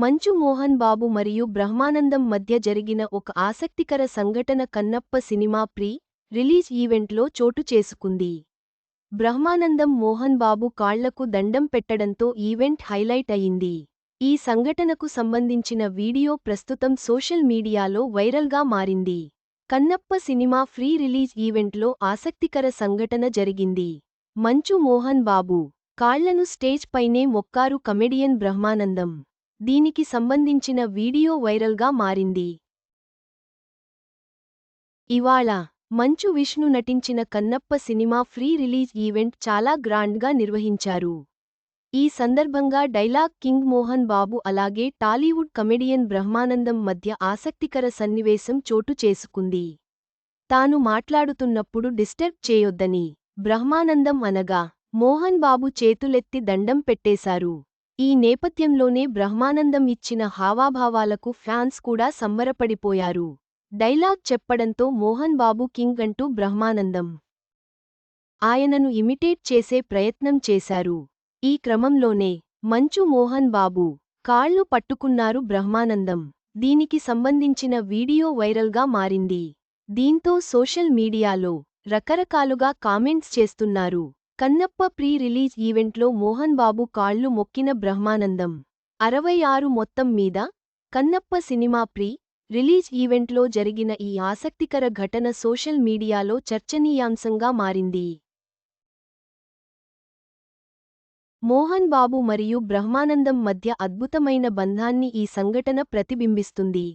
మంచు మోహన్ బాబు మరియు బ్రహ్మానందం మధ్య జరిగిన ఒక ఆసక్తికర సంఘటన కన్నప్ప సినిమా ప్రీ రిలీజ్ ఈవెంట్లో చోటు చేసుకుంది. బ్రహ్మానందం మోహన్ బాబు కాళ్లకు దండం పెట్టడంతో ఈవెంట్ హైలైట్ అయింది. ఈ సంఘటనకు సంబంధించిన వీడియో ప్రస్తుతం సోషల్ మీడియాలో వైరల్గా మారింది. కన్నప్ప సినిమా ఫ్రీ రిలీజ్ ఈవెంట్లో ఆసక్తికర సంఘటన జరిగింది. మంచు మోహన్ బాబు కాళ్లను స్టేజ్ పైనే మొక్కారు కమెడియన్ బ్రహ్మానందం. దీనికి సంబంధించిన వీడియో వైరల్గా మారింది. ఇవాళ మంచు విష్ణు నటించిన Kannappa cinema free release event చాలా గ్రాండ్గా నిర్వహించారు. ఈ సందర్భంగా డైలాగ్ కింగ్ మోహన్ బాబు అలాగే టాలీవుడ్ కమెడియన్ బ్రహ్మానందం మధ్య ఆసక్తికర సన్నివేశం చోటు చేసుకుంది. తాను మాట్లాడుతున్నప్పుడు డిస్టర్బ్ చేయొద్దని బ్రహ్మానందం అనగా మోహన్ బాబు చేతులెత్తి దండం పెట్టేశారు. ఈ నేపథ్యంలోనే బ్రహ్మానందం ఇచ్చిన హావాభావాలకు ఫ్యాన్స్ కూడా సంబరపడిపోయారు. డైలాగ్ చెప్పడంతో మోహన్ బాబు కింగ్ అంటూ బ్రహ్మానందం ఆయనను ఇమిటేట్ చేసే ప్రయత్నం చేశారు. ఈ క్రమంలోనే మంచు మోహన్ బాబు కాళ్లు పట్టుకున్నారు బ్రహ్మానందం. దీనికి సంబంధించిన వీడియో వైరల్గా మారింది. దీంతో సోషల్ మీడియాలో రకరకాలుగా కామెంట్స్ చేస్తున్నారు. కన్నప్ప ప్రీ రిలీజ్ ఈవెంట్లో మోహన్ బాబు కాళ్లు మొక్కిన బ్రహ్మానందం 66 మొత్తం మీద కన్నప్ప సినిమా ప్రీ రిలీజ్ ఈవెంట్లో జరిగిన ఈ ఆసక్తికర ఘటన సోషల్ మీడియాలో చర్చనీయాంశంగా మారింది. మోహన్ బాబు మరియు బ్రహ్మానందం మధ్య అద్భుతమైన బంధాన్ని ఈ సంఘటన ప్రతిబింబిస్తుంది.